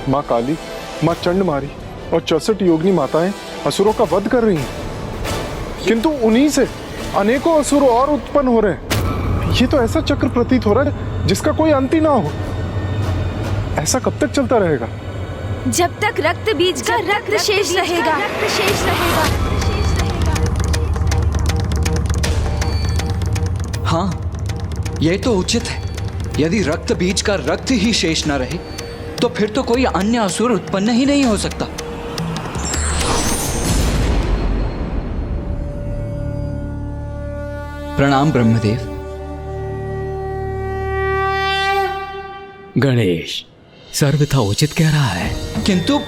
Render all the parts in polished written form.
माँ काली, माँ चंडमारी और 64 योगिनी माताएं असुरों का वध कर रही हैं, किंतु उन्हीं से अनेकों असुर और उत्पन्न हो रहे हैं। ये तो ऐसा चक्र प्रतीत हो रहा है जिसका कोई अंत ही ना हो। ऐसा कब तक चलता रहेगा? जब तक रक्त बीज का रक्त शेष रहेगा। हाँ, यह तो उचित है। यदि रक्त बीज का रक्त ही शेष न रहे तो फिर तो कोई अन्य असुर उत्पन्न ही नहीं हो सकता। प्रणाम ब्रह्मदेव। गणेश सर्वथा उचित कह रहा है, किंतु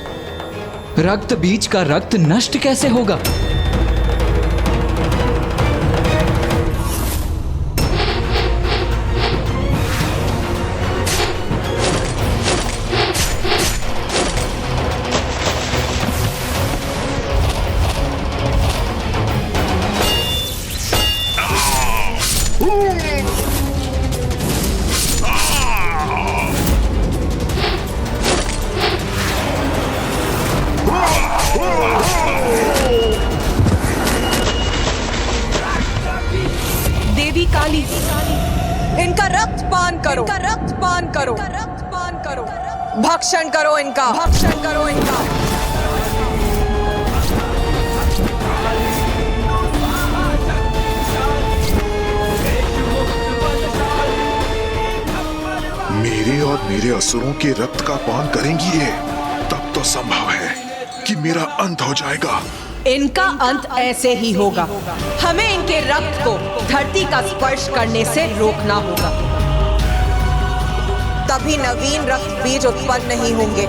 रक्त बीज का रक्त नष्ट कैसे होगा? देवी काली, इनका रक्त पान करो, इनका रक्त पान करो, रक्त पान करो, भक्षण करो इनका, भक्षण करो इनका। मेरे और मेरे असुरों के रक्त का पान करेंगी ये, तब तो संभव है कि मेरा अंत हो जाएगा। इनका अंत ऐसे ही होगा। हमें इनके रक्त को धरती का स्पर्श करने से रोकना होगा, तभी नवीन रक्त बीज उत्पन्न नहीं होंगे।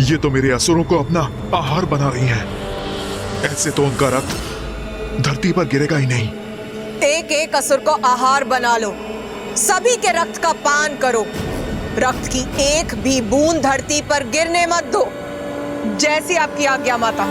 ये तो मेरे असुरों को अपना आहार बना रही हैं। ऐसे तो उनका रक्त धरती पर गिरेगा ही नहीं। एक एक असुर को आहार बना लो, सभी के रक्त का पान करो। रक्त की एक भी बूंद धरती पर गिरने मत दो। जैसी आपकी आज्ञा माता।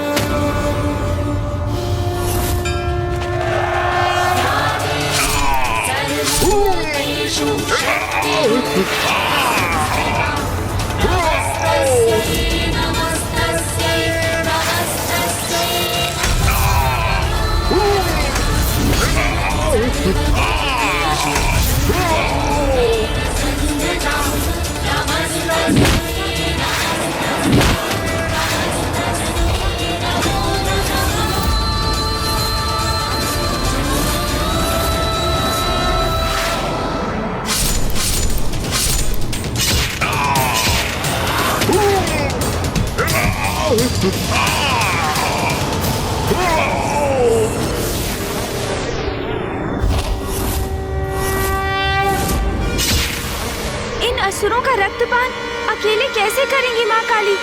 इन असुरों का रक्तपान अकेले कैसे करेंगी माँ काली?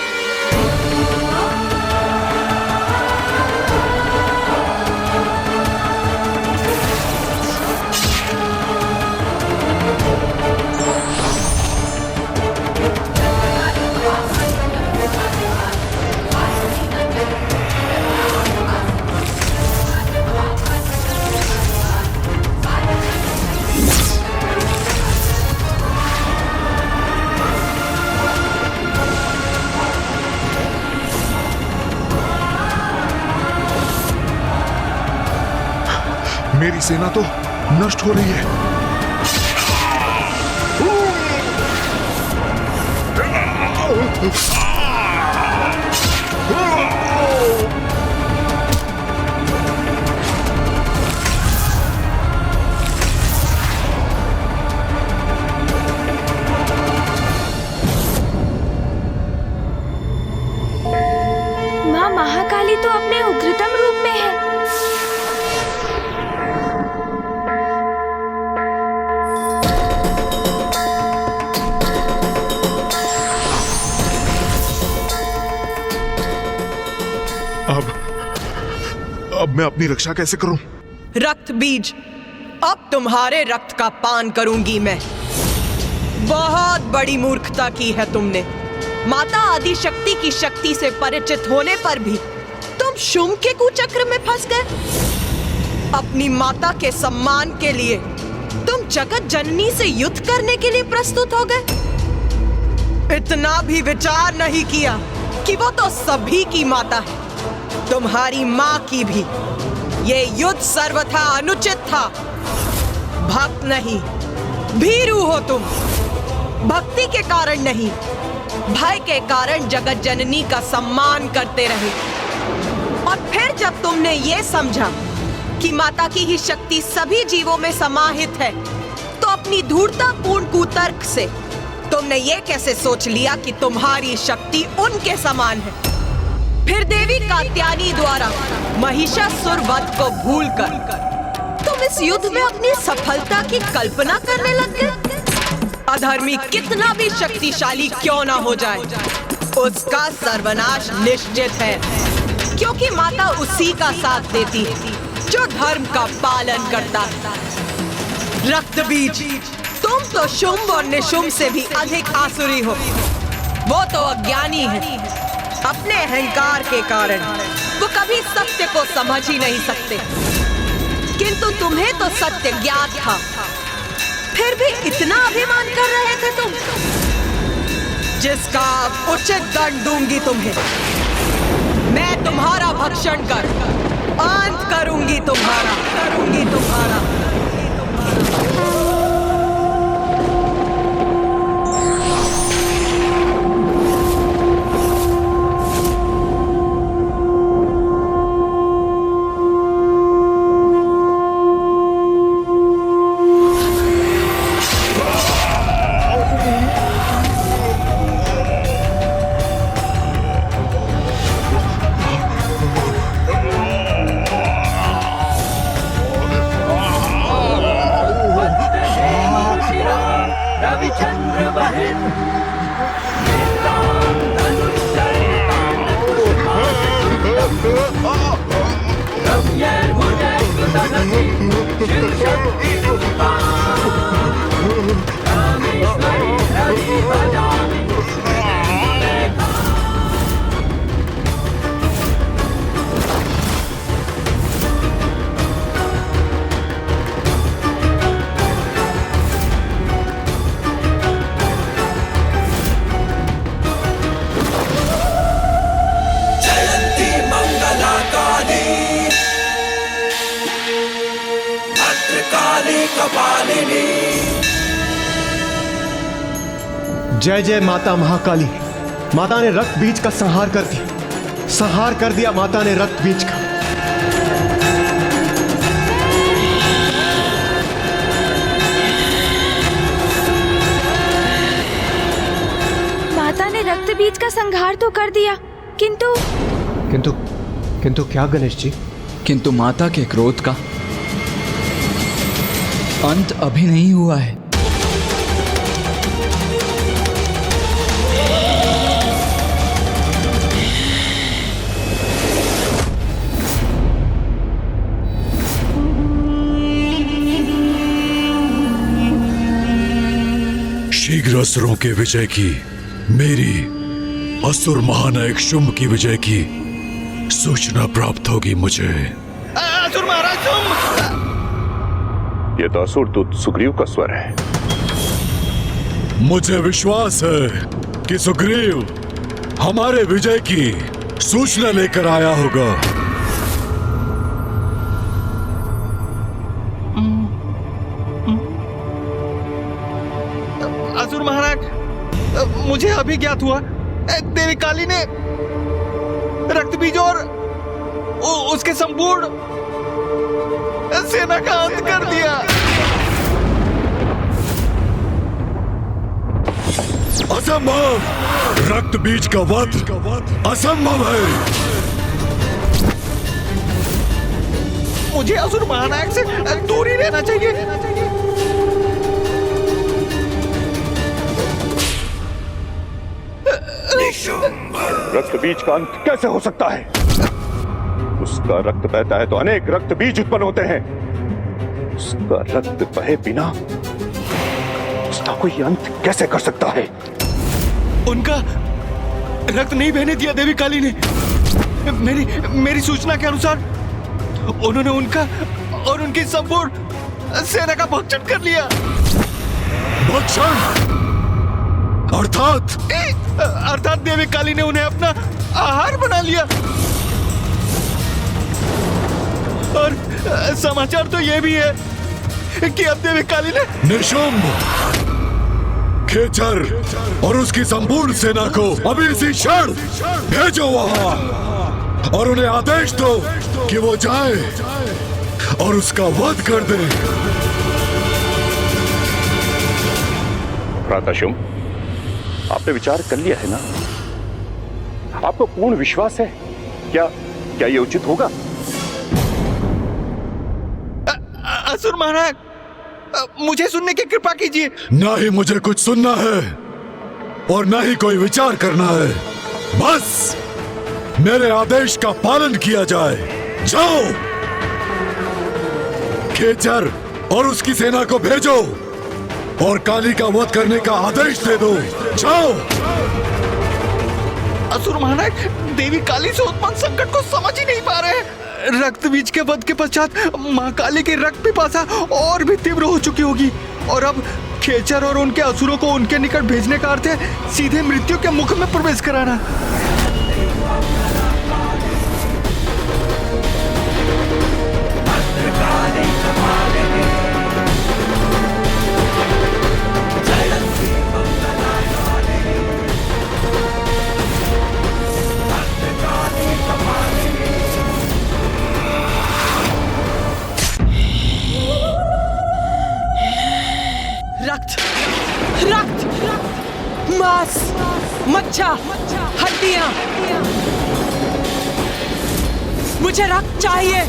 मेरी सेना तो नष्ट हो रही है। माँ महाकाली तो अपने उग्रतम रूप में है। अब मैं अपनी रक्षा कैसे करूं? रक्त बीज, अब तुम्हारे रक्त का पान करूंगी मैं। बहुत बड़ी मूर्खता की है तुमने। माता आदि शक्ति की शक्ति से परिचित होने पर भी तुम शुंभ के कुचक्र में फंस गए। अपनी माता के सम्मान के लिए तुम जगत जननी से युद्ध करने के लिए प्रस्तुत हो गए। इतना भी विचार नहीं किया कि वो तो सभी की माता है, तुम्हारी माँ की भी। ये युद्ध सर्वथा अनुचित था। भक्त नहीं, भीरू हो तुम। भक्ति के कारण नहीं, भय के कारण जगत जननी का सम्मान करते रहे। और फिर जब तुमने ये समझा कि माता की ही शक्ति सभी जीवों में समाहित है, तो अपनी धूर्ततापूर्ण कुतर्क से तुमने ये कैसे सोच लिया कि तुम्हारी शक्ति उनके समान है। फिर देवी कात्यायनी द्वारा महिषासुर वध को भूलकर तुम इस युद्ध में अपनी सफलता की कल्पना करने लग गए। अधर्मी कितना भी शक्तिशाली क्यों ना हो जाए, उसका सर्वनाश निश्चित है, क्योंकि माता उसी का साथ देती है जो धर्म का पालन करता है। रक्त बीज, तुम तो शुंभ और निशुंभ से भी अधिक आसुरी हो। वो तो अज्ञानी है। अपने अहंकार के कारण वो कभी सत्य को समझ ही नहीं सकते, किंतु तुम्हें तो सत्य ज्ञात था, फिर भी इतना अभिमान कर रहे थे तुम, जिसका उचित दंड दूंगी तुम्हें। मैं तुम्हारा भक्षण कर अंत करूंगी तुम्हारा। जय जय माता महाकाली। माता ने रक्त बीज का संहार कर दिया, संहार कर दिया माता ने रक्त बीज का। माता ने रक्त बीज का संहार तो कर दिया, किंतु किंतु किंतु क्या गणेश जी? किंतु माता के क्रोध का अंत अभी नहीं हुआ है। शीघ्र असुरों के विजय की, मेरी असुर महानायक शुंभ की विजय की सूचना प्राप्त होगी मुझे। असुर महाराज शुंभ! ये तो असुर दूत सुग्रीव का स्वर है। मुझे विश्वास है कि सुग्रीव हमारे विजय की सूचना लेकर आया होगा। असुर महाराज, मुझे अभी ज्ञात हुआ देवी काली ने रक्त बीज और उसके संपूर्ण सेना का अंत कर दिया। असंभव! रक्त बीज का वध असंभव है। मुझे असुर महानायक से दूर ही रहना चाहिए। रक्त बीज का अंत कैसे हो सकता है? उसका रक्त बहता है तो अनेक रक्त बीज उत्पन्न होते हैं। उसका रक्त बहे बिना उसका कोई अंत कैसे कर सकता है? उनका रक्त नहीं बहने दिया देवी काली ने। मेरी सूचना के अनुसार उन्होंने उनका और उनकी संपूर्ण सेना का भक्षण कर लिया। भक्षण अर्थात देवी काली ने उन्हें अपना आहार बना लिया। और समाचार तो यह भी है कि अब देवी काली ने निशुंभ, खेचर और उसकी संपूर्ण सेना को अभी इसी क्षण भेजो वहां और उन्हें आदेश दो कि वो जाए और उसका वध कर दे। प्रातःशुंभ, आपने विचार कर लिया है ना? आपको पूर्ण विश्वास है? क्या ये उचित होगा? असुर महाराज, मुझे सुनने की कृपा कीजिए। ना ही मुझे कुछ सुनना है और ना ही कोई विचार करना है। बस मेरे आदेश का पालन किया जाए। जाओ, खेचर और उसकी सेना को भेजो और काली का वध करने का आदेश दे दो। जाओ। असुर महानायक देवी काली से उत्पन्न संकट को समझ ही नहीं पा रहे हैं। रक्त बीज के वध के पश्चात मां काली की रक्त पिपासा और भी तीव्र हो चुकी होगी और अब खेचर और उनके असुरों को उनके निकट भेजने का अर्थ है सीधे मृत्यु के मुख में प्रवेश कराना। रक्त, मांस, मज्जा, हड्डियां। मुझे रक्त चाहिए,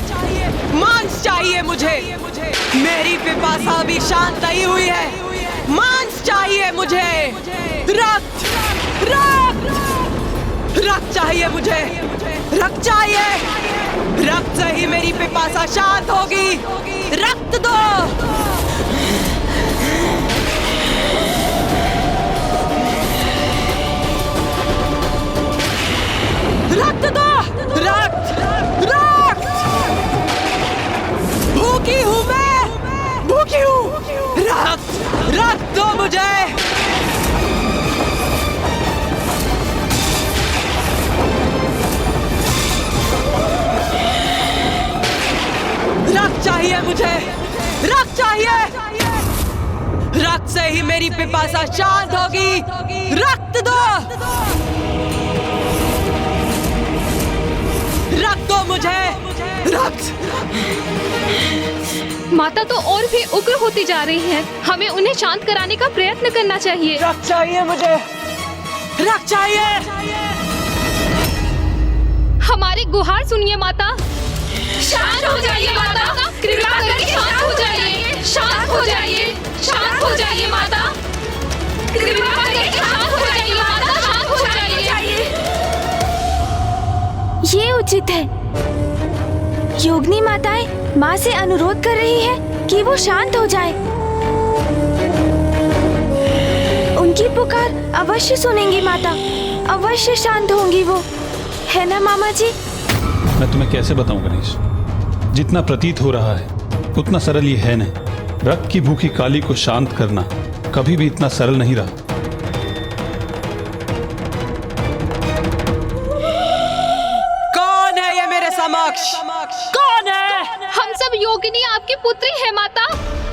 मांस चाहिए मुझे। मेरी पिपासा भी शांत नहीं हुई है। मांस चाहिए मुझे। रक्त, रक्त, रक्त चाहिए मुझे। रक्त चाहिए। रक्त से ही मेरी पिपासा शांत होगी। रक्त दो। रक्त दो। रक्त, रक्त। भूखी हूं मैं, भूखी हूं। रक्त, रक्त दो मुझे। रक्त चाहिए मुझे। रक्त चाहिए। रक्त से ही मेरी पिपासा शांत होगी। रक्त दो। रक्त दो मुझे। रक्त। माता तो और भी उग्र होती जा रही हैं। हमें उन्हें शांत कराने का प्रयत्न करना चाहिए। रक्त चाहिए मुझे। रक्त चाहिए। हमारी गुहार सुनिए माता। शांत हो जाइए माता, कृपा करके शांत हो जाइए। शांत हो जाइए, शांत हो जाइए माता, कृपा करके शांत हो जाइए माता, शांत हो जाइए। ये उचित है। योगिनी माताएं माँ से अनुरोध कर रही है कि वो शांत हो जाए। उनकी पुकार अवश्य सुनेंगी माता, अवश्य शांत होंगी वो, है ना मामा जी? मैं तुम्हें कैसे बताऊं गणेश, जितना प्रतीत हो रहा है उतना सरल ये है नहीं। रक्त की भूखी काली को शांत करना कभी भी इतना सरल नहीं रहा। कौन है ये मेरे समक्ष? कौन है? हम सब योगिनी आपकी पुत्री है माता।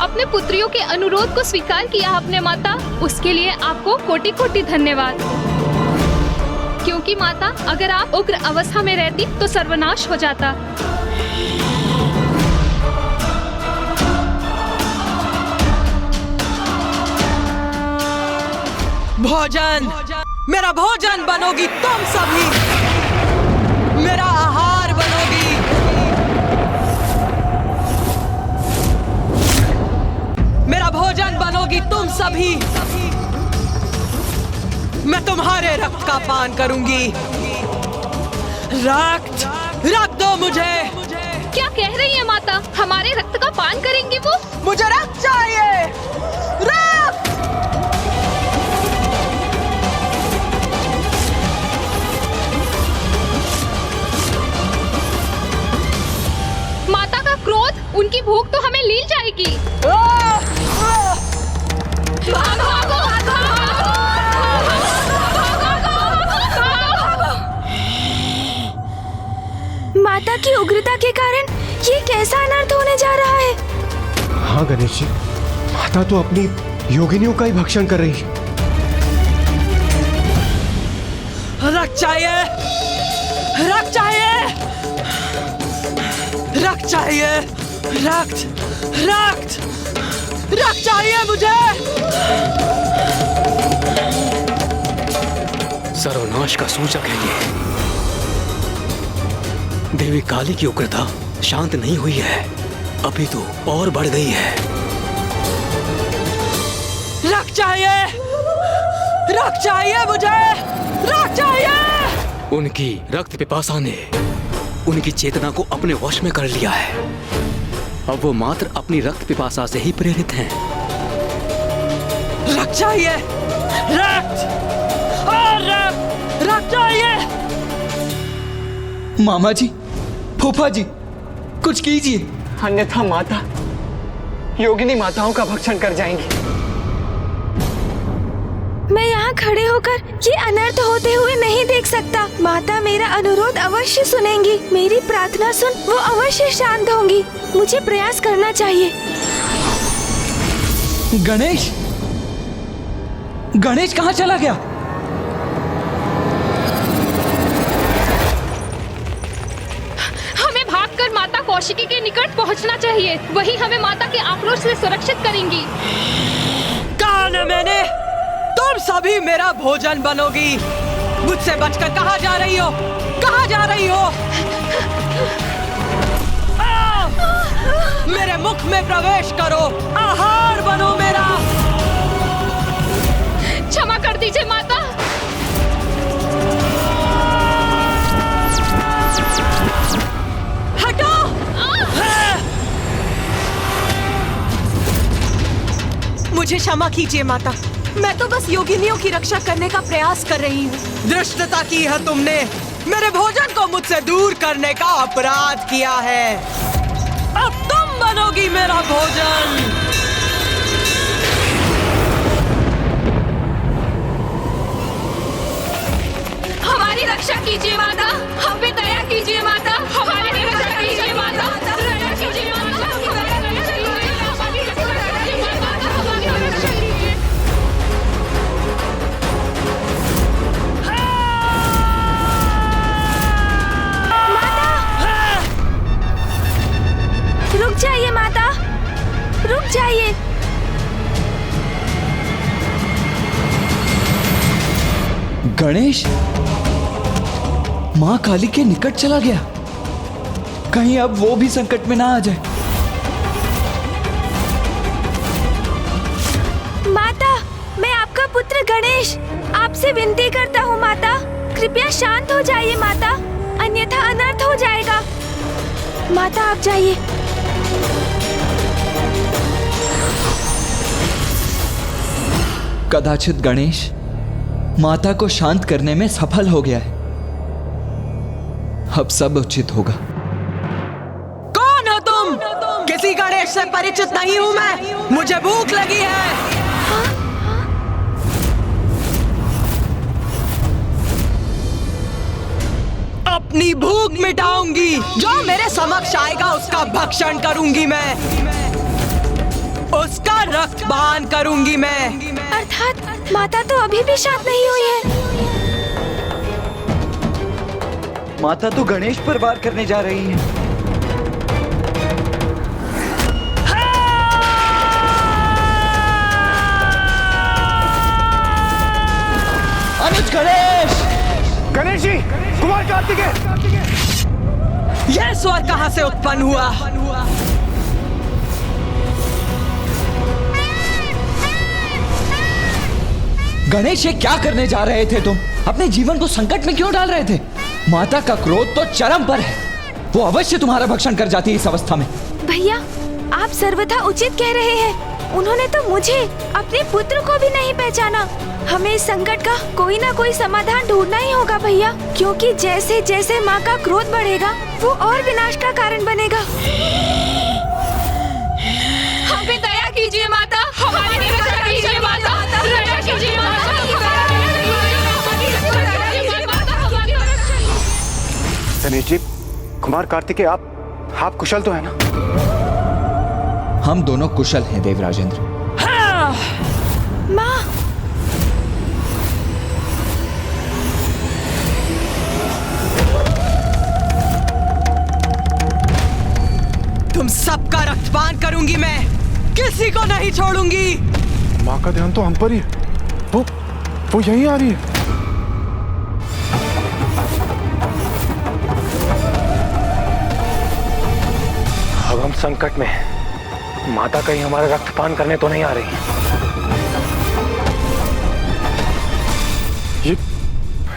अपने पुत्रियों के अनुरोध को स्वीकार किया आपने माता, उसके लिए आपको कोटि कोटि धन्यवाद। क्योंकि माता, अगर आप उग्र अवस्था में रहती तो सर्वनाश हो जाता। भोजन, मेरा भोजन बनोगी तुम सभी, मेरा आहार बनोगी। मेरा भोजन बनोगी तुम सभी। मैं तुम्हारे रक्त का पान करूंगी। रक्त दो मुझे। क्या कह रही है माता? हमारे रक्त का पान करेंगी वो? मुझे रक्त चाहिए, रक्त। माता का क्रोध, उनकी भूख तो हमें लील जाएगी। माता की उग्रता के कारण ये कैसा अनर्थ होने जा रहा है? हाँ गणेश जी, माता तो अपनी योगिनियों का ही भक्षण कर रही है। रक्त चाहिए, रक्त चाहिए, रक्त चाहिए, रक्त, रक्त, रक्त चाहिए मुझे। सर्वनाश का सूचक है ये। देवी काली की उग्रता शांत नहीं हुई है, अभी तो और बढ़ गई है। रक्त चाहिए, रक्त चाहिए मुझे, रक्त चाहिए। उनकी रक्त पिपासा ने उनकी चेतना को अपने वश में कर लिया है। अब वो मात्र अपनी रक्त पिपासा से ही प्रेरित हैं। रक्त चाहिए, रक्त, और रक्त चाहिए। मामा जी, फूफा जी, कुछ कीजिए, अन्यथा माता योगिनी माताओं का भक्षण कर जाएंगी। मैं यहाँ खड़े होकर ये अनर्थ होते हुए नहीं देख सकता। माता मेरा अनुरोध अवश्य सुनेंगी। मेरी प्रार्थना सुन वो अवश्य शांत होंगी। मुझे प्रयास करना चाहिए। गणेश, गणेश कहाँ चला गया? हमें भागकर माता कौशिकी के निकट पहुंचना चाहिए। वही हमें माता के आक्रोश से सुरक्षित करेंगी। कहा न मैंने, तुम सभी मेरा भोजन बनोगी। मुझसे बचकर कहाँ जा रही हो? कहाँ जा रही हो? मेरे मुख में प्रवेश करो, आहार बनो मेरा। क्षमा कर दीजिए माता। हटो। मुझे क्षमा कीजिए माता, मैं तो बस योगिनियों की रक्षा करने का प्रयास कर रही हूँ। धृष्टता की है तुमने, मेरे भोजन को मुझसे दूर करने का अपराध किया है। अब तुम बनोगी मेरा भोजन। हमारी रक्षा कीजिए माता, हम पे दया कीजिए माता, हमारी रक्षा कीजिए माता, दया कीजिए माता। रुक जाइए माता, रुक जाइए। गणेश माँ काली के निकट चला गया। कहीं अब वो भी संकट में ना आ जाए। माता, मैं आपका पुत्र गणेश आपसे विनती करता हूँ माता, कृपया शांत हो जाइए माता, अन्यथा अनर्थ हो जाएगा। माता आप जाइए। कदाचित गणेश माता को शांत करने में सफल हो गया है। अब सब उचित होगा। कौन हो तुम? किसी गणेश से परिचित नहीं हूँ मैं, मुझे भूख लगी है। अपनी भूख मिटाऊंगी। जो मेरे समक्ष आएगा उसका भक्षण करूंगी मैं, उसका रक्त पान करूंगी मैं। अर्थात माता तो अभी भी शांत नहीं हुई है। माता तो गणेश पर वार करने जा रही है। अनुज गणेश! गणेश जी, कुमार कार्तिकेय! यह स्वर कहां से उत्पन्न हुआ? गणेश, ये क्या करने जा रहे थे तुम? अपने जीवन को संकट में क्यों डाल रहे थे? माता का क्रोध तो चरम पर है। वो अवश्य तुम्हारा भक्षण कर जाती है इस अवस्था में। भैया, आप सर्वथा उचित कह रहे हैं। उन्होंने तो मुझे, अपने पुत्र को भी नहीं पहचाना। हमें इस संकट का कोई ना कोई समाधान ढूंढना ही होगा भैया, क्योंकि जैसे जैसे माँ का क्रोध बढ़ेगा वो और विनाश का कारण बनेगा। हम पे दया कीजिए माता, हमारी रक्षा कीजिए माता, दया कीजिए माता। गणेश जी, कुमार कार्तिकेय, आप कुशल तो है ना? हम दोनों कुशल हैं देवराजेंद्र। माँ, तुम सबका रक्तपान करूंगी मैं, किसी को नहीं छोड़ूंगी। माँ का ध्यान तो हम पर ही है। वो यहीं आ रही है। अब हम संकट में हैं। माता कहीं हमारा रक्तपान करने तो नहीं आ रही है।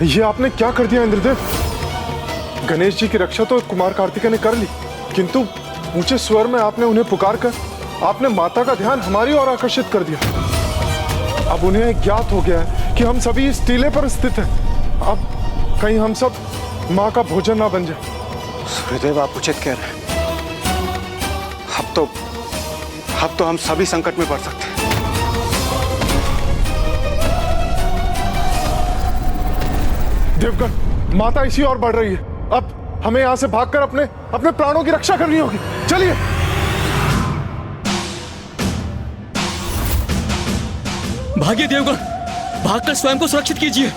ये आपने क्या कर दिया इंद्रदेव? गणेश जी की रक्षा तो कुमार कार्तिकेय ने कर ली, किंतु ऊंचे स्वर में आपने उन्हें पुकार कर आपने माता का ध्यान हमारी ओर आकर्षित कर दिया। अब उन्हें ज्ञात हो गया है कि हम सभी इस टीले पर स्थित हैं। अब कहीं हम सब माँ का भोजन ना बन जाए। सूर्यदेव, आप उचित कह रहे हैं। अब तो हम सभी संकट में पड़ सकते हैं। देवगण, माता इसी ओर बढ़ रही है। अब हमें यहाँ से भागकर अपने प्राणों की रक्षा करनी होगी। चलिए। भागिए देवगण, भागकर स्वयं को सुरक्षित कीजिए।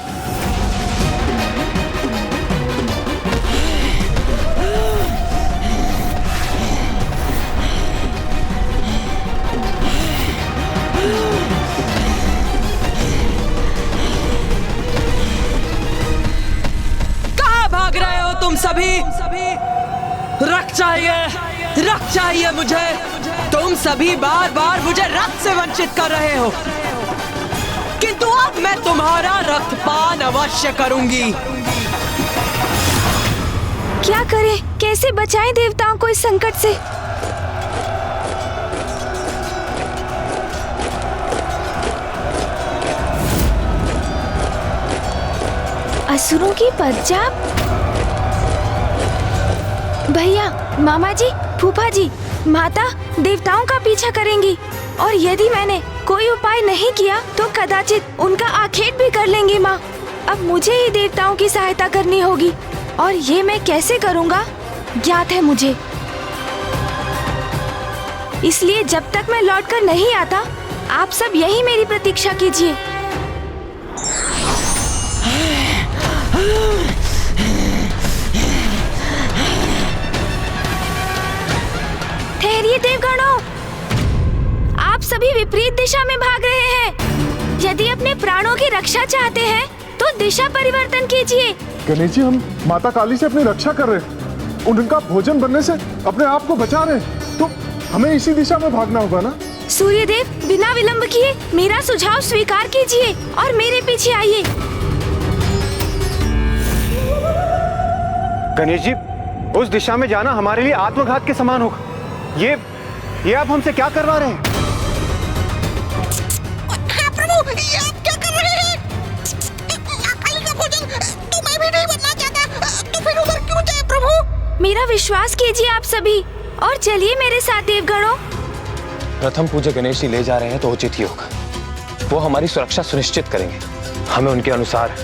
कहाँ भाग रहे हो तुम सभी? रक्त चाहिए मुझे। तुम सभी बार बार मुझे रक्त से वंचित कर रहे हो, किंतु अब मैं तुम्हारा रक्तपान अवश्य करूंगी। क्या करें, कैसे बचाएं देवताओं को इस संकट से? असुरों की पंजाब? भैया, मामा जी, फूफा जी, माता देवताओं का पीछा करेंगी, और यदि मैंने कोई उपाय नहीं किया तो कदाचित उनका आखेट भी कर लेंगी माँ। अब मुझे ही देवताओं की सहायता करनी होगी, और ये मैं कैसे करूँगा ज्ञात है मुझे। इसलिए जब तक मैं लौटकर नहीं आता, आप सब यही मेरी प्रतीक्षा कीजिए। ठहरिए देवगणों, आप सभी विपरीत दिशा में भाग रहे हैं। यदि अपने प्राणों की रक्षा चाहते हैं तो दिशा परिवर्तन कीजिए। गणेश जी, हम माता काली से अपनी रक्षा कर रहे हैं, उनका भोजन बनने से अपने आप को बचा रहे हैं, तो हमें इसी दिशा में भागना होगा ना? सूर्यदेव, बिना विलंब किए मेरा सुझाव स्वीकार कीजिए और मेरे पीछे आइए। गणेश जी, उस दिशा में जाना हमारे लिए आत्मघात के समान होगा। ये आप हमसे क्या करवा रहे हैं? हाँ प्रभु, ये आप क्या कर रहे हैं? काली का भोजन तो मैं भी नहीं बनना चाहता, तो फिर उधर क्यों जाए प्रभु? मेरा विश्वास कीजिए आप सभी, और चलिए मेरे साथ देवगणों। प्रथम पूज्य गणेश जी ले जा रहे हैं तो उचित ही होगा। वो हमारी सुरक्षा सुनिश्चित करेंगे। हमें उनके अनुसार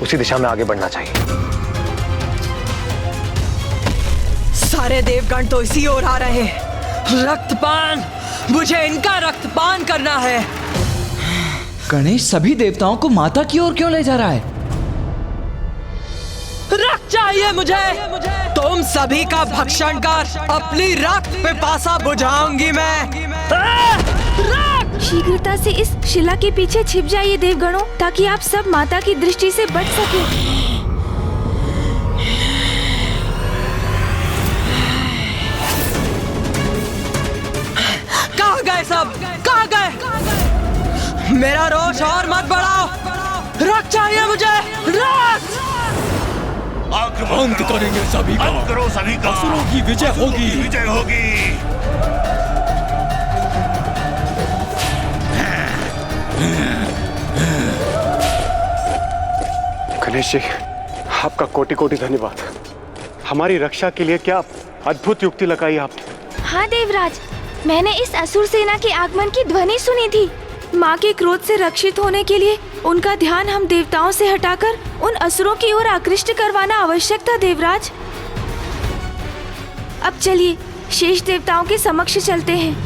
उसी दिशा में आगे बढ़ना चाहिए। सारे देवगण तो इसी ओर आ रहे हैं। रक्तपान, मुझे इनका रक्तपान करना है। गणेश सभी देवताओं को माता की ओर क्यों ले जा रहा है? रक्त चाहिए मुझे। तुम सभी का भक्षण कर अपनी रक्त पिपासा बुझाऊंगी मैं। शीघ्रता से इस शिला के पीछे छिप जाइए देवगणों, ताकि आप सब माता की दृष्टि से बच सके। कहाँ गए सब, कहाँ गए? मेरा रोष और मत बढ़ाओ, रक्त चाहिए मुझे, रक्त। आक्रमण करेंगे सभी का, करो सभी का, असुरों की विजय होगी, विजय होगी। गणेश जी, आपका कोटि कोटि धन्यवाद। हमारी रक्षा के लिए क्या अद्भुत युक्ति लगाई आपने। हाँ देवराज, मैंने इस असुर सेना के आगमन की ध्वनि सुनी थी। माँ के क्रोध से रक्षित होने के लिए उनका ध्यान हम देवताओं से हटाकर उन असुरों की ओर आकृष्ट करवाना आवश्यक था देवराज। अब चलिए शेष देवताओं के समक्ष चलते हैं।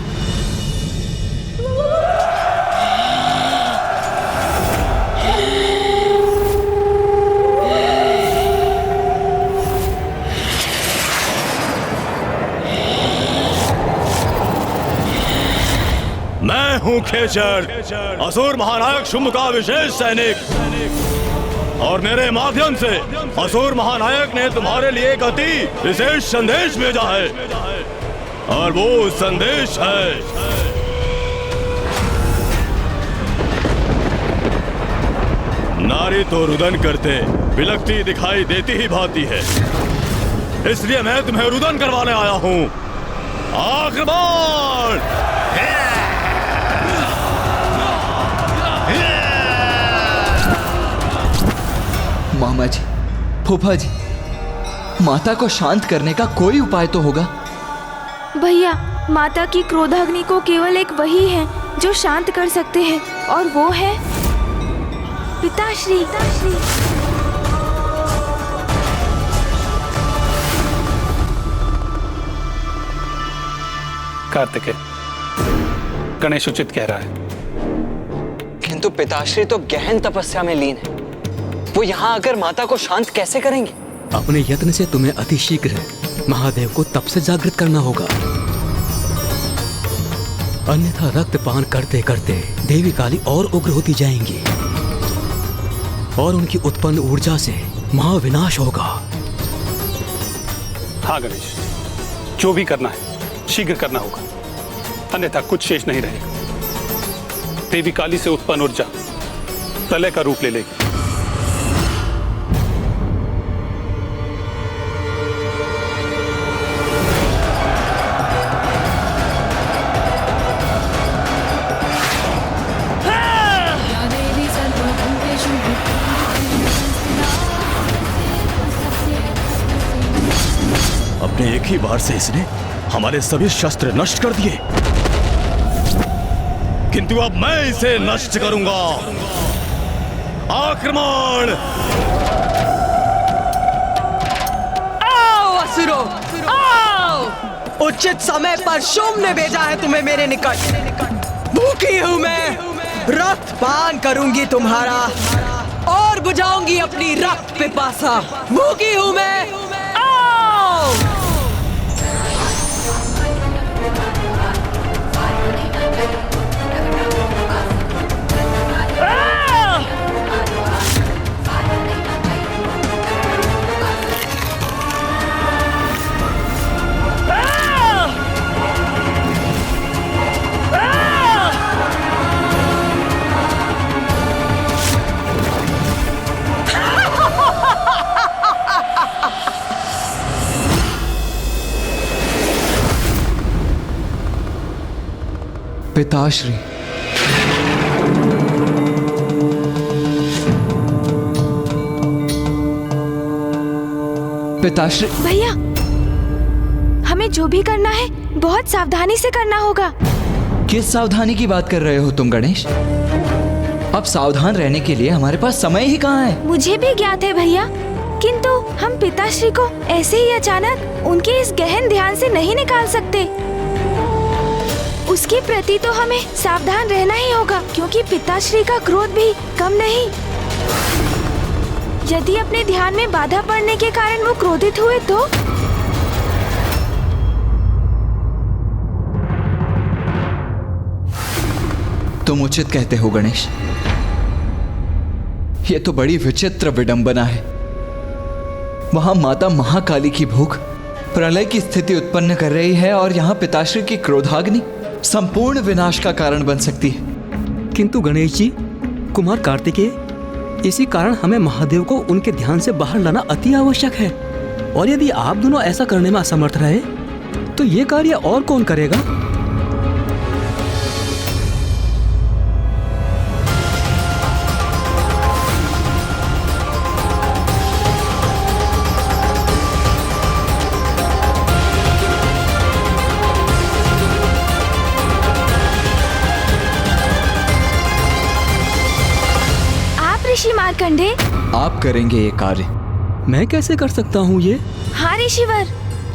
मैं हूँ खेचर, असुर महानायक शुंभ का विशेष सैनिक, और मेरे माध्यम से असुर महानायक ने तुम्हारे लिए एक अति विशेष संदेश भेजा है, और वो संदेश है नारी तो रुदन करते बिलखती दिखाई देती ही भाती है, इसलिए मैं तुम्हें रुदन करवाने आया हूँ। आक्रमण! मामा जी, फूफा जी, माता को शांत करने का कोई उपाय तो होगा। भैया, माता की क्रोधाग्नि को केवल एक वही है जो शांत कर सकते हैं, और वो है पिताश्री। कार्तिकेय, गणेश उचित कह रहा है। किंतु पिताश्री तो गहन तपस्या में लीन है, वो यहाँ आकर माता को शांत कैसे करेंगे? अपने यत्न से तुम्हें अतिशीघ्र महादेव को तप से जागृत करना होगा, अन्यथा रक्तपान करते करते देवी काली और उग्र होती जाएंगी और उनकी उत्पन्न ऊर्जा से महाविनाश होगा। हाँ गणेश, जो भी करना है शीघ्र करना होगा, अन्यथा कुछ शेष नहीं रहेगा। देवी काली से उत्पन्न ऊर्जा प्रलय का रूप ले लेगी। अपने एक ही बार से इसने हमारे सभी शस्त्र नष्ट कर दिए, किंतु अब मैं इसे नष्ट करूंगा। आक्रमण! आओ असुरो, आओ! उचित समय पर शुंभ ने भेजा है तुम्हें मेरे निकट। भूखी हूं मैं, रक्त पान करूंगी तुम्हारा और बुझाऊंगी अपनी रक्त पिपासा। भूखी हूं मैं, आओ! पिताश्री, पिताश्री। भैया, हमें जो भी करना है बहुत सावधानी से करना होगा। किस सावधानी की बात कर रहे हो तुम गणेश? अब सावधान रहने के लिए हमारे पास समय ही कहाँ है? मुझे भी ज्ञात है भैया, किंतु हम पिताश्री को ऐसे ही अचानक उनके इस गहन ध्यान से नहीं निकाल सकते। उसके प्रति तो हमें सावधान रहना ही होगा, क्योंकि पिताश्री का क्रोध भी कम नहीं। यदि अपने ध्यान में बाधा पड़ने के कारण वो क्रोधित हुए तो? तुम उचित कहते हो गणेश। ये तो बड़ी विचित्र विडंबना है। वहां माता महाकाली की भूख प्रलय की स्थिति उत्पन्न कर रही है और यहाँ पिताश्री की क्रोधाग्नि संपूर्ण विनाश का कारण बन सकती है। किंतु गणेश जी, कुमार कार्तिकेय, इसी कारण हमें महादेव को उनके ध्यान से बाहर लाना अति आवश्यक है। और यदि आप दोनों ऐसा करने में असमर्थ रहे तो ये कार्य और कौन करेगा? ऋषि मार्कंडे, आप करेंगे ये कार्य। मैं कैसे कर सकता हूँ ये? हाँ ऋषिवर,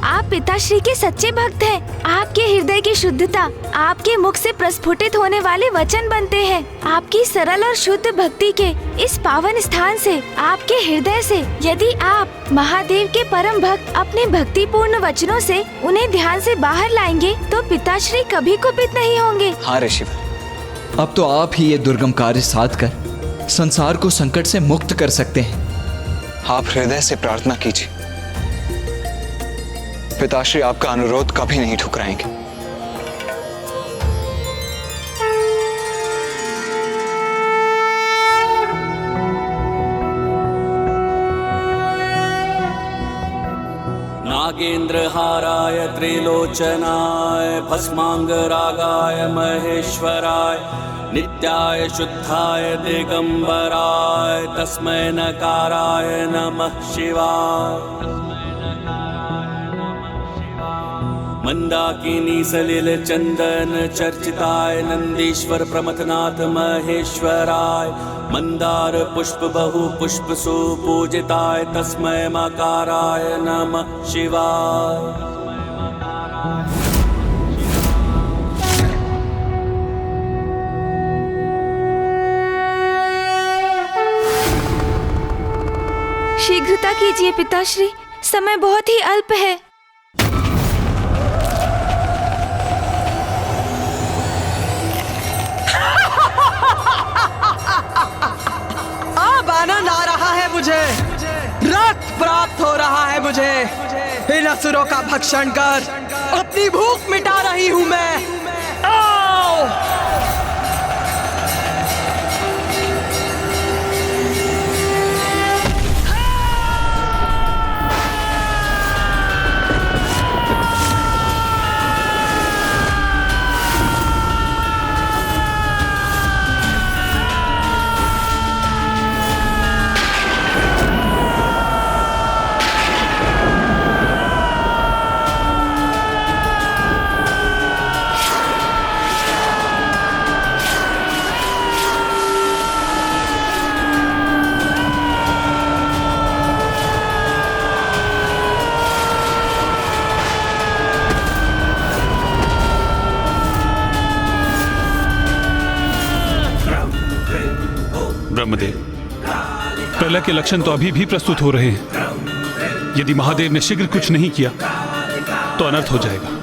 आप पिताश्री के सच्चे भक्त हैं। आपके हृदय की शुद्धता आपके मुख से प्रस्फुटित होने वाले वचन बनते हैं। आपकी सरल और शुद्ध भक्ति के इस पावन स्थान से, आपके हृदय से, यदि आप महादेव के परम भक्त अपने भक्तिपूर्ण वचनों से उन्हें ध्यान से बाहर लाएंगे तो पिताश्री कभी कुपित नहीं होंगे। हाँ ऋषिवर, अब तो आप ही ये दुर्गम कार्य साध कर संसार को संकट से मुक्त कर सकते हैं। आप हृदय से प्रार्थना कीजिए, पिताश्री आपका अनुरोध कभी नहीं ठुकराएंगे। नागेन्द्रहाराय त्रिलोचनाय भस्मांगरागाय महेश्वराय नित्याय शुद्धाय दिगंबराय तस्मै नकाराय नमः शिवाय। मंदाकिनी सलिल चंदन चर्चिताय नंदीश्वर प्रमथनाथ महेश्वराय मंदार पुष्प बहु पुष्प सुपूजिताय तस्मै मकाराय नमः शिवाय। शीघ्रता कीजिए पिताश्री, समय बहुत ही अल्प है। अब आनंद आ रहा है मुझे, रक्त प्राप्त हो रहा है मुझे। इन असुरों का भक्षण कर अपनी भूख मिटा रही हूं मैं। आओ! ब्रह्मदेव, प्रलय के लक्षण तो अभी भी प्रस्तुत हो रहे हैं। यदि महादेव ने शीघ्र कुछ नहीं किया तो अनर्थ हो जाएगा।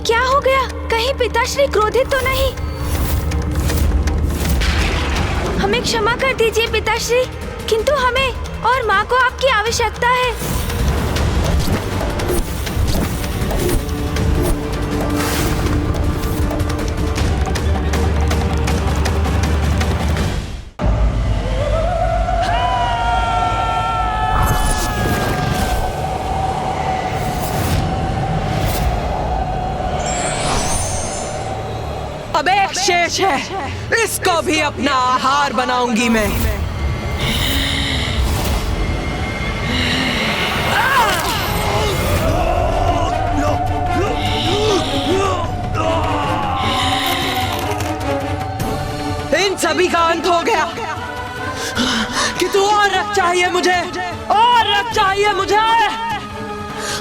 क्या हो गया? कहीं पिताश्री क्रोधित तो नहीं? हमें क्षमा कर दीजिए पिताश्री, किंतु हमें और माँ को आपकी आवश्यकता है। अब एक शेष है, इसको भी अपना आहार बनाऊंगी मैं। इन सभी का अंत हो गया। कि तू और रक्त चाहिए मुझे, और रक्त चाहिए मुझे।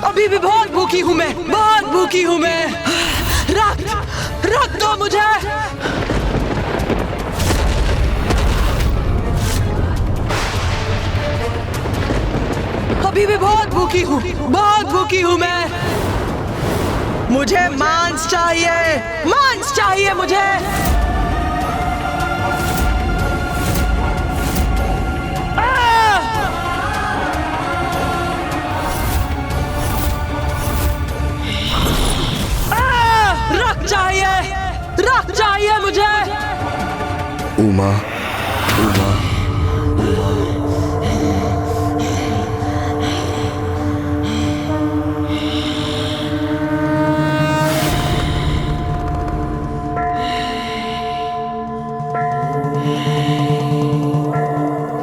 अभी भी बहुत भूखी हूं मैं, बहुत भूखी हूं मैं। रक्त, रक्त दो मुझे। अभी भी बहुत भूखी हूं, बहुत भूखी हूं मैं। मुझे मांस चाहिए, मांस चाहिए मुझे। रक्त चाहिए, रक्त चाहिए मुझे। उमा, उमा,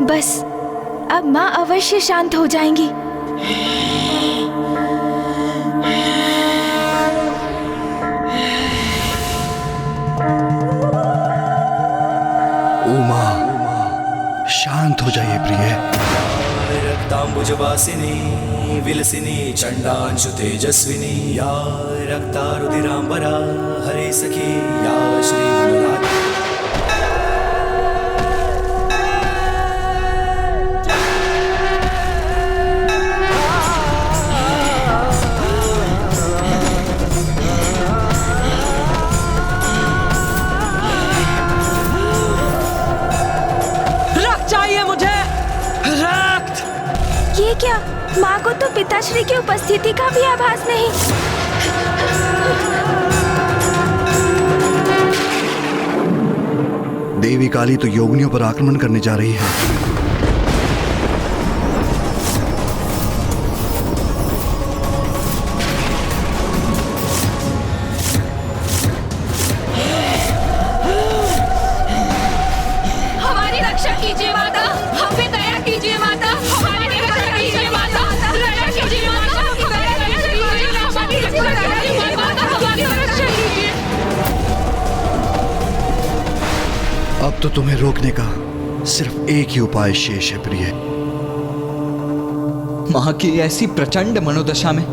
बस अब माँ अवश्य शांत हो जाएंगी। उमा, शांत हो जाइए प्रिय। रक्तांबुजवासिनी विलसिनी चंडांशु तेजस्विनी या रक्तारुधिरांबरा हरे सखी या श्री मनोराज। ये क्या? माँ को तो पिताश्री की उपस्थिति का भी आभास नहीं। देवी काली तो योगिनियों पर आक्रमण करने जा रही है। हमारी रक्षा कीजिए माता, हम पे दया कीजिए माता। हमारी रक्षा कीजिए माता, दया कीजिए माता। हमारी रक्षा कीजिए माता, हमारी रक्षा कीजिए। अब तो तुम्हें रोकने का सिर्फ एक ही उपाय शेष है प्रिय। माँ की ऐसी प्रचंड मनोदशा में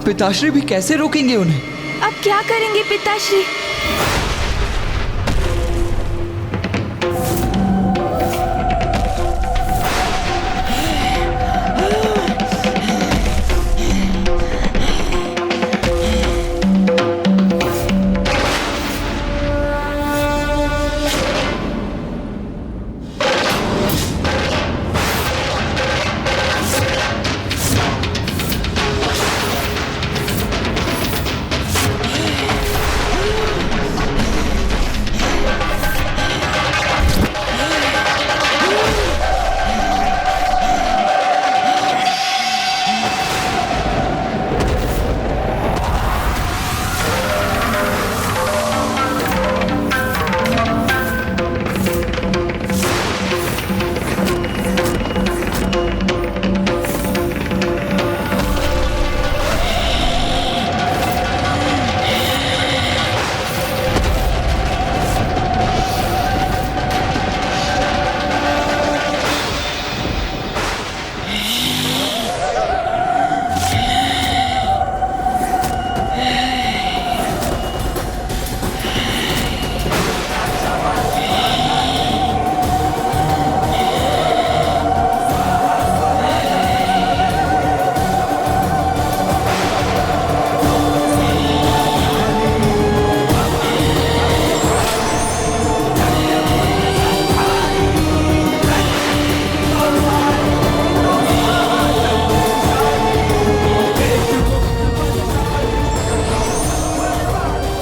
पिताश्री भी कैसे रोकेंगे उन्हें? अब क्या करेंगे पिताश्री?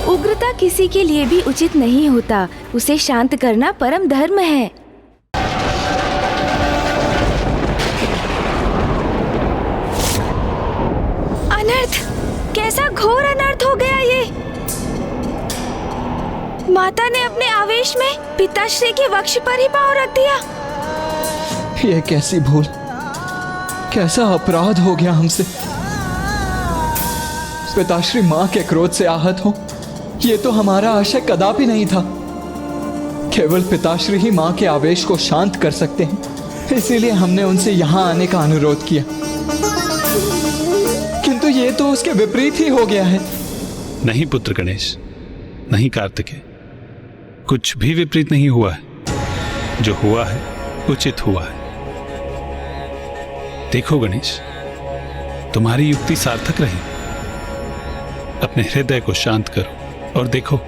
उग्रता किसी के लिए भी उचित नहीं होता। उसे शांत करना परम धर्म है। अनर्थ! कैसा घोर अनर्थ हो गया ये! माता ने अपने आवेश में पिताश्री के वक्ष पर ही पांव रख दिया। ये कैसी भूल, कैसा अपराध हो गया हमसे। पिताश्री माँ के क्रोध से आहत हो, ये तो हमारा आशय कदापि नहीं था। केवल पिताश्री ही माँ के आवेश को शांत कर सकते हैं, इसीलिए हमने उनसे यहाँ आने का अनुरोध किया। किंतु ये तो उसके विपरीत ही हो गया है। नहीं पुत्र गणेश, नहीं कार्तिकेय, कुछ भी विपरीत नहीं हुआ है। जो हुआ है उचित हुआ है। देखो गणेश, तुम्हारी युक्ति सार्थक रही। अपने हृदय को शांत करो और देखो,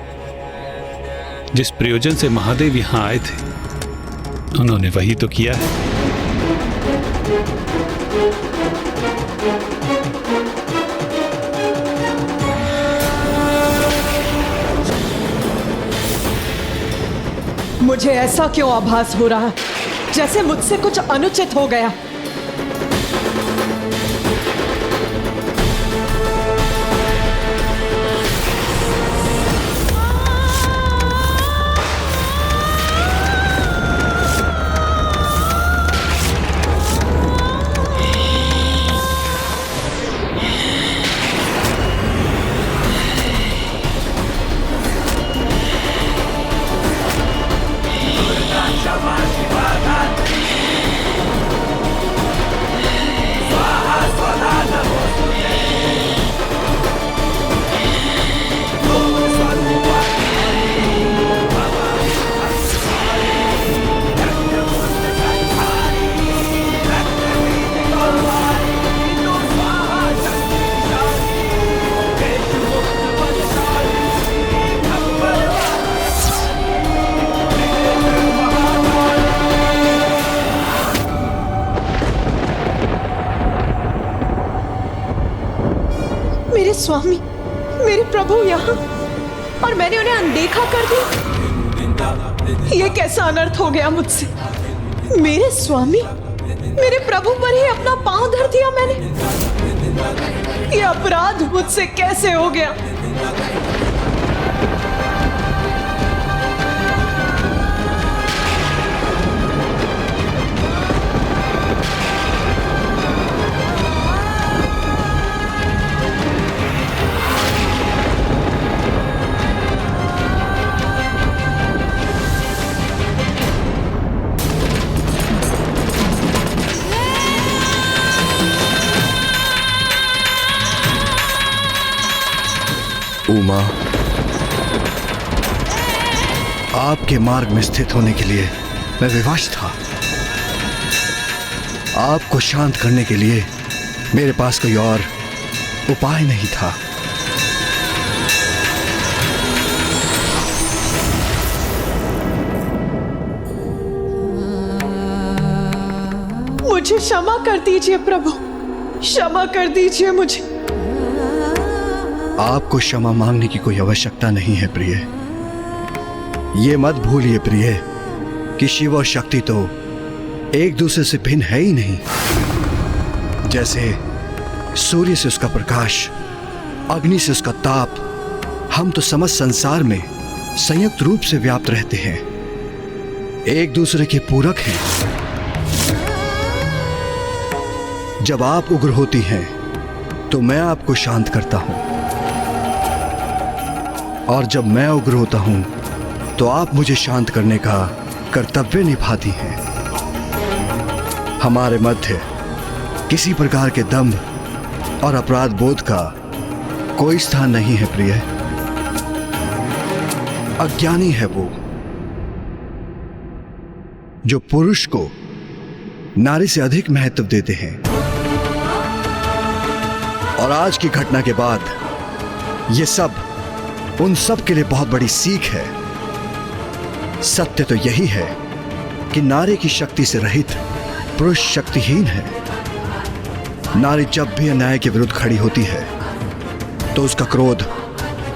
जिस प्रयोजन से महादेव यहां आए थे उन्होंने वही तो किया है। मुझे ऐसा क्यों आभास हो रहा है जैसे मुझसे कुछ अनुचित हो गया। मेरे स्वामी, मेरे प्रभु यहाँ, और मैंने उन्हें अनदेखा कर दिया। ये कैसा अनर्थ हो गया मुझसे। मेरे स्वामी, मेरे प्रभु पर ही अपना पांव धर दिया मैंने। ये अपराध मुझसे कैसे हो गया। उमा, आपके मार्ग में स्थित होने के लिए मैं विवश था। आपको शांत करने के लिए मेरे पास कोई और उपाय नहीं था। मुझे क्षमा कर दीजिए प्रभु, क्षमा कर दीजिए मुझे। आपको क्षमा मांगने की कोई आवश्यकता नहीं है प्रिय। ये मत भूलिए प्रिय कि शिव और शक्ति तो एक दूसरे से भिन्न है ही नहीं। जैसे सूर्य से उसका प्रकाश, अग्नि से उसका ताप, हम तो समस्त संसार में संयुक्त रूप से व्याप्त रहते हैं, एक दूसरे के पूरक हैं। जब आप उग्र होती हैं तो मैं आपको शांत करता हूं, और जब मैं उग्र होता हूं तो आप मुझे शांत करने का कर्तव्य निभाती हैं। हमारे मध्य किसी प्रकार के दंभ और अपराध बोध का कोई स्थान नहीं है प्रिय। अज्ञानी है वो जो पुरुष को नारी से अधिक महत्व देते हैं। और आज की घटना के बाद ये सब उन सब के लिए बहुत बड़ी सीख है। सत्य तो यही है कि नारी की शक्ति से रहित पुरुष शक्तिहीन है। नारी जब भी अन्याय के विरुद्ध खड़ी होती है तो उसका क्रोध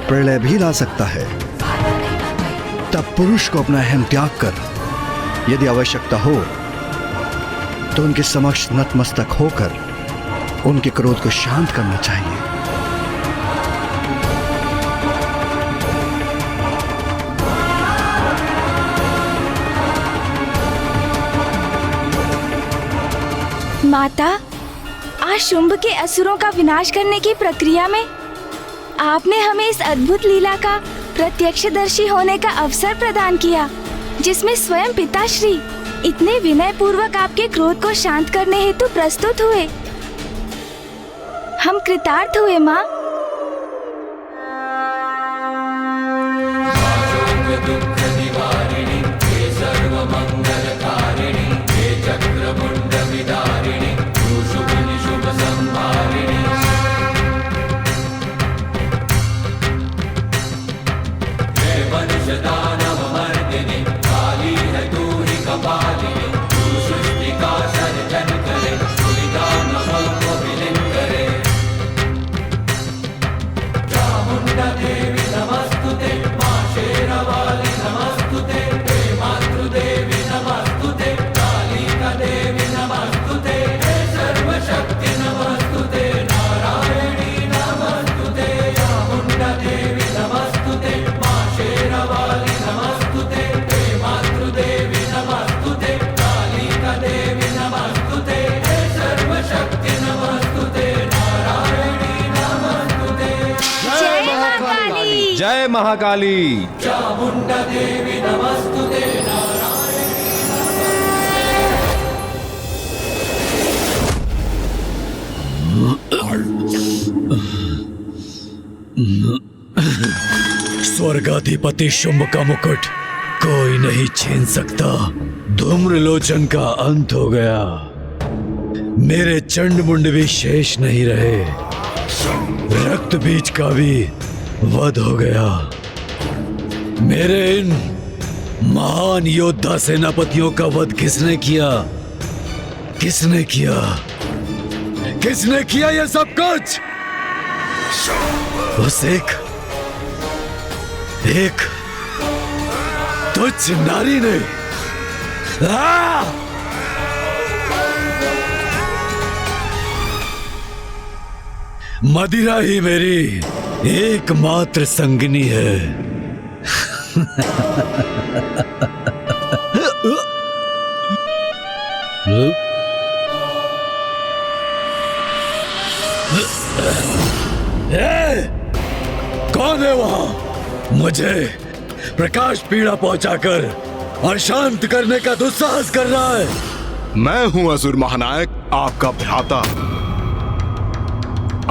प्रलय भी ला सकता है। तब पुरुष को अपना अहम त्याग कर यदि आवश्यकता हो तो उनके समक्ष नतमस्तक होकर उनके क्रोध को शांत करना चाहिए। माता, आज शुंभ के असुरों का विनाश करने की प्रक्रिया में आपने हमें इस अद्भुत लीला का प्रत्यक्षदर्शी होने का अवसर प्रदान किया, जिसमें स्वयं पिताश्री इतने विनय पूर्वक आपके क्रोध को शांत करने हेतु प्रस्तुत हुए। हम कृतार्थ हुए माँ। जय महाकाली। चामुंडा देवी नमस्तुते। स्वर्गाधिपति शुंभ का मुकुट कोई नहीं छीन सकता। धूम्रलोचन का अंत हो गया, मेरे चंड मुंड भी शेष नहीं रहे, रक्त बीज का भी वध हो गया। मेरे इन महान योद्धा सेनापतियों का वध किसने किया? किसने किया? किसने किया ये सब कुछ? उस एक तुच्छ नारी ने। मदिरा ही मेरी एकमात्र संगिनी है। कौन है वहां? मुझे प्रकाश पीड़ा पहुंचाकर अशांत करने का दुस्साहस कर रहा है। मैं हूं असुर महानायक, आपका भ्राता,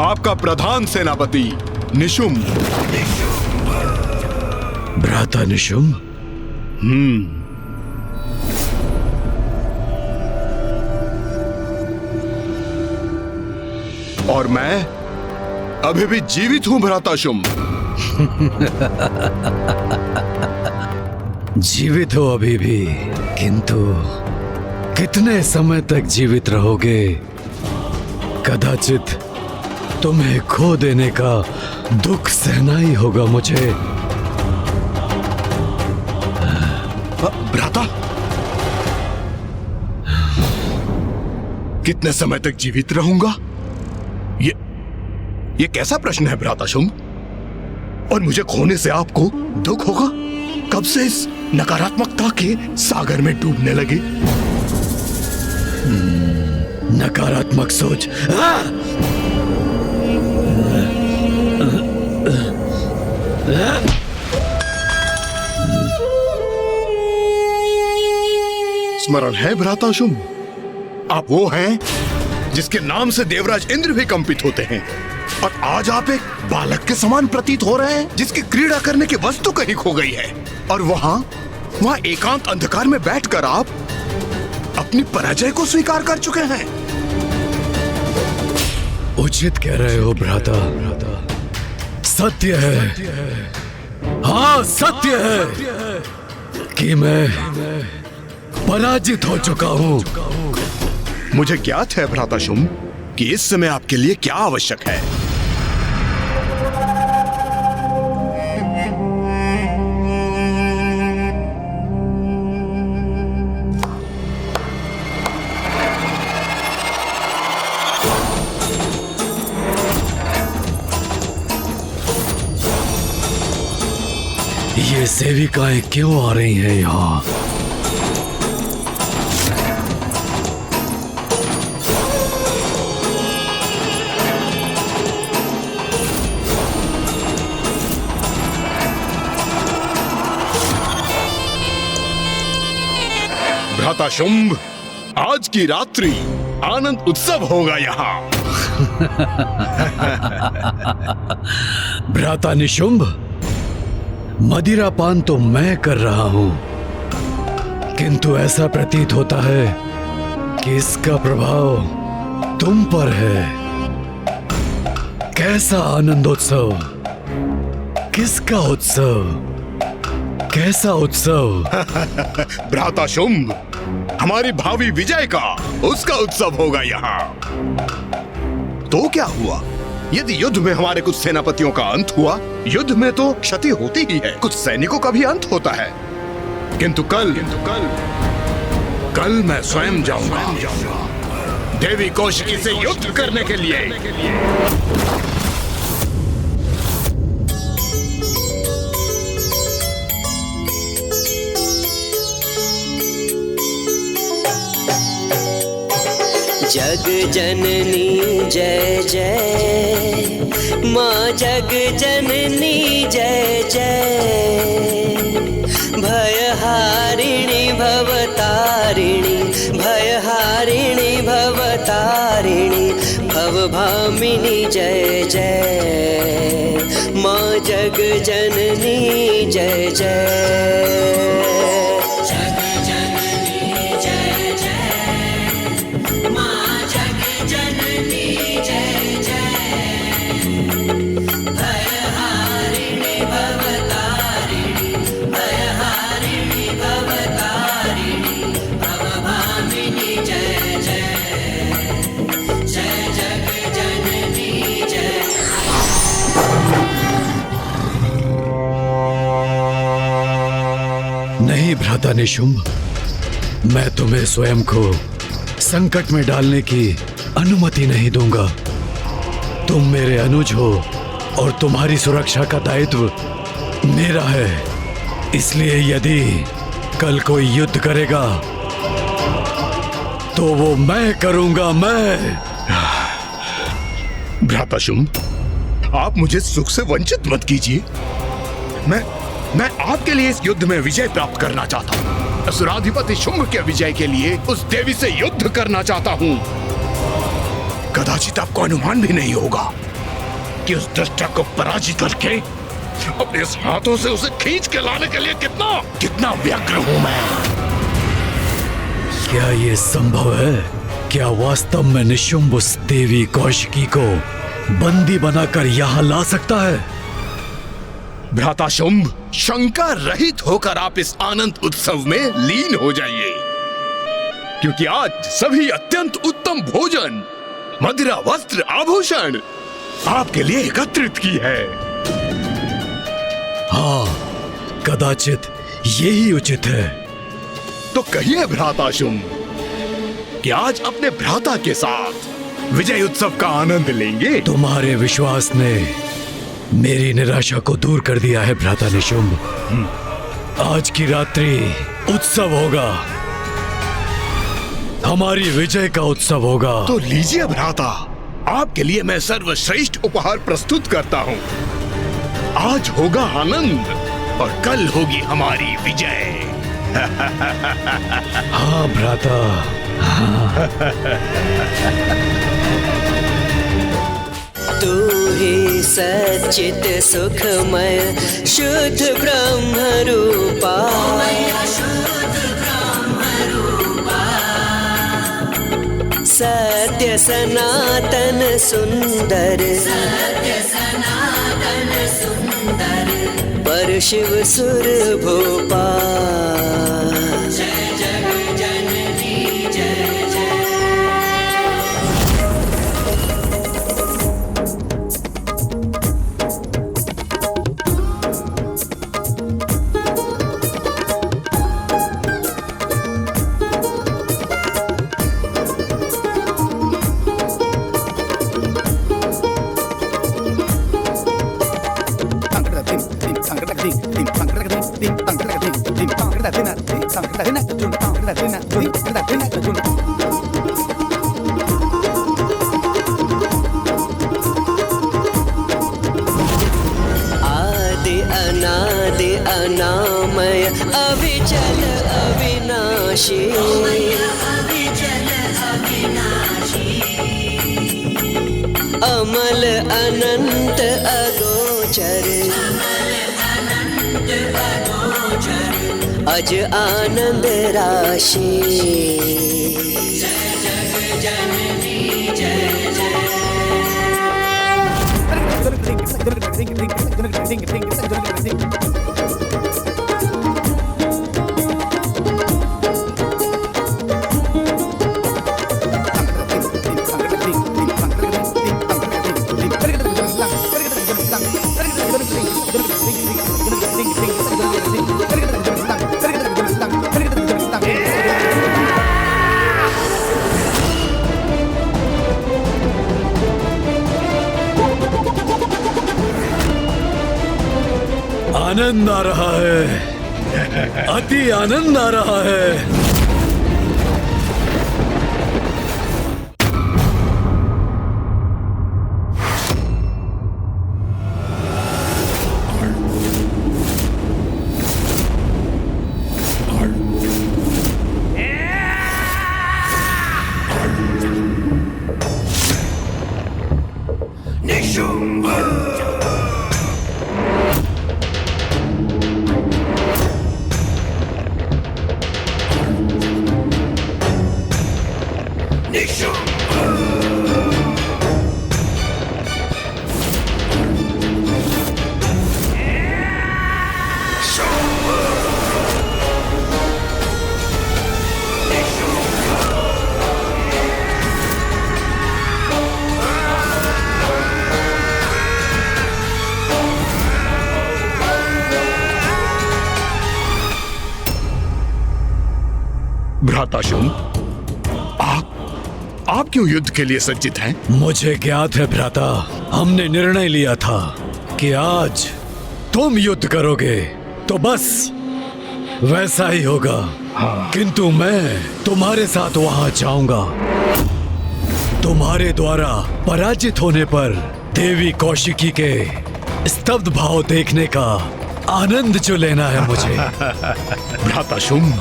आपका प्रधान सेनापति निशुंभ। भ्राता निशुंभ? और मैं अभी भी जीवित हूं भ्राता शुंभ। जीवित हो अभी भी, किंतु कितने समय तक जीवित रहोगे? कदाचित तुम्हें खो देने का दुख सहना ही होगा मुझे। भ्राता, कितने समय तक जीवित रहूंगा? ये कैसा प्रश्न है भ्राता शुंभ? और मुझे खोने से आपको दुख होगा? कब से इस नकारात्मकता के सागर में डूबने लगे? नकारात्मक सोच। स्मरण है भ्राता शुंभ? आप वो हैं जिसके नाम से देवराज इंद्र भी कंपित होते हैं, और आज आप एक बालक के समान प्रतीत हो रहे हैं जिसकी क्रीड़ा करने की वस्तु कहीं खो गई है। और वहां एकांत अंधकार में बैठकर आप अपनी पराजय को स्वीकार कर चुके हैं। उचित कह रहे हो भ्राता, सत्य है, हाँ सत्य है कि मैं पराजित हो चुका हूं। मुझे ज्ञात है भ्राता शुंभ कि इस समय आपके लिए क्या आवश्यक है। ये सेविकाएं क्यों आ रही हैं यहाँ? भ्राता शुंभ, आज की रात्रि आनंद उत्सव होगा यहाँ। भ्राता निशुंभ, मदिरापान तो मैं कर रहा हूं, किंतु ऐसा प्रतीत होता है कि इसका प्रभाव तुम पर है। कैसा आनंदोत्सव, किसका उत्सव, कैसा उत्सव? भ्राता शुंभ, हमारी भावी विजय का, उसका उत्सव होगा यहाँ। तो क्या हुआ यदि युद्ध में हमारे कुछ सेनापतियों का अंत हुआ? युद्ध में तो क्षति होती ही है, कुछ सैनिकों का भी अंत होता है। किंतु कल मैं स्वयं जाऊंगा देवी कौशिकी से युद्ध करने के लिए। जग जननी जय जय, माँ जग जननी जय जय। भयहारिणी भवतारिणी, भयहारिणी भवतारिणी, भवभामिनी जय जय। माँ जग जननी जय जय। नहीं भ्राता निशुंभ, मैं तुम्हें स्वयं को संकट में डालने की अनुमति नहीं दूंगा। तुम मेरे अनुज हो और तुम्हारी सुरक्षा का दायित्व मेरा है। इसलिए यदि कल कोई युद्ध करेगा तो वो मैं करूंगा, मैं। भ्राता शुंभ, आप मुझे सुख से वंचित मत कीजिए। मैं आपके लिए इस युद्ध में विजय प्राप्त करना चाहता हूँ। असुराधिपति शुंभ के विजय के लिए उस देवी से युद्ध करना चाहता हूँ। कदाचित आपको अनुमान भी नहीं होगा कि उस दुष्ट को पराजित करके अपने इस हाथों से उसे खींच के लाने के लिए कितना व्यग्र हूँ मैं। क्या ये संभव है? क्या वास्तव में निशुंभ उस देवी कौशिकी को बंदी बनाकर यहाँ ला सकता है? भ्राता शुंभ, शंका रहित होकर आप इस आनंद उत्सव में लीन हो जाइए, क्योंकि आज सभी अत्यंत उत्तम भोजन, मदिरा, वस्त्र, आभूषण आपके लिए एकत्रित की है। हाँ, कदाचित यही उचित है। तो कहिए भ्राता शुंभ कि आज अपने भ्राता के साथ विजय उत्सव का आनंद लेंगे। तुम्हारे विश्वास ने मेरी निराशा को दूर कर दिया है भ्राता निशुंभ। आज की रात्रि उत्सव होगा, हमारी विजय का उत्सव होगा। तो लीजिए भ्राता, आपके लिए मैं सर्वश्रेष्ठ उपहार प्रस्तुत करता हूँ। आज होगा आनंद और कल होगी हमारी विजय। हाँ भ्राता, हाँ। तू ही सच्चित सुखमय शुद्ध ब्रह्म रूपा, सत्य सनातन सुंदर, पर शिव सुर भूपा। आदि अनादि अनामय अविचल अविनाश अविनाशी अमल अनंत अगोचर अज आनंद राशि आनंद आ रहा है, अति आनंद आ रहा है। भ्राता शुंभ, आप क्यों युद्ध के लिए सज्जित हैं? मुझे ज्ञात है भ्राता, हमने निर्णय लिया था कि आज तुम युद्ध करोगे तो बस वैसा ही होगा। किंतु मैं तुम्हारे साथ वहां जाऊंगा। तुम्हारे द्वारा पराजित होने पर देवी कौशिकी के स्तब्ध भाव देखने का आनंद जो लेना है मुझे। भ्राता शुंभ,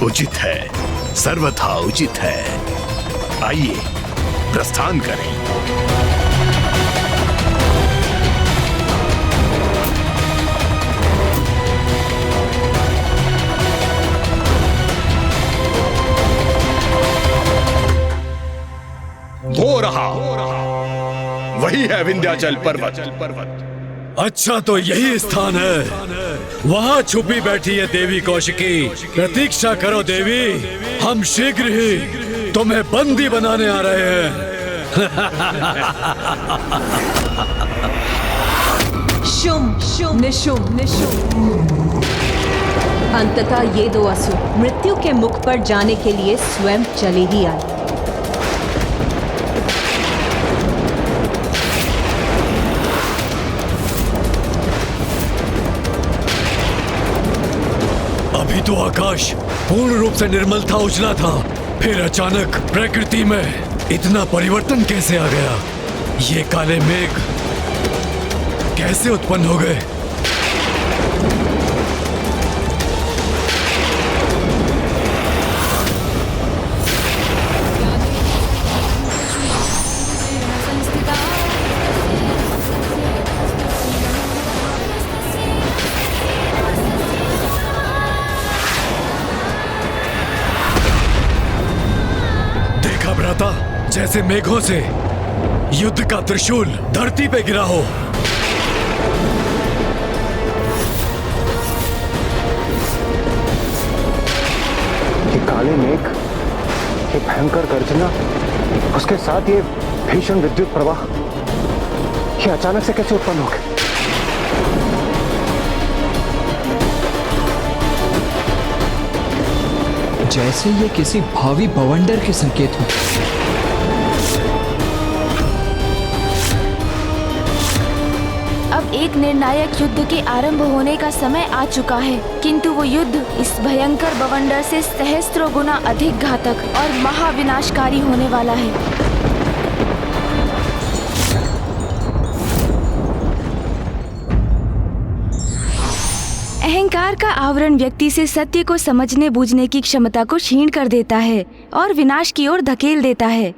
उचित है, सर्वथा उचित है। आइए प्रस्थान करें। वो रहा, वही है विंध्याचल पर्वत। अच्छा, तो यही स्थान है। वहाँ छुपी बैठी है देवी कौशिकी। प्रतीक्षा करो देवी, हम शीघ्र ही तुम्हें बंदी बनाने आ रहे हैं। शुंभ, निशुंभ। अंततः ये दो असुर मृत्यु के मुख पर जाने के लिए स्वयं चले ही आए। अभी तो आकाश पूर्ण रूप से निर्मल था, उजला था, फिर अचानक प्रकृति में इतना परिवर्तन कैसे आ गया? ये काले मेघ कैसे उत्पन्न हो गए? जैसे मेघों से युद्ध का त्रिशूल धरती पे गिरा हो। ये काले मेघ, ये भयंकर गर्जना, उसके साथ ये भीषण विद्युत प्रवाह, ये अचानक से कैसे उत्पन्न हो गए? जैसे ये किसी भावी बवंडर के संकेत हो। अब एक निर्णायक युद्ध के आरंभ होने का समय आ चुका है, किंतु वो युद्ध इस भयंकर बवंडर से सहस्त्रों गुना अधिक घातक और महाविनाशकारी होने वाला है। अहंकार का आवरण व्यक्ति से सत्य को समझने बूझने की क्षमता को क्षीण कर देता है और विनाश की ओर धकेल देता है।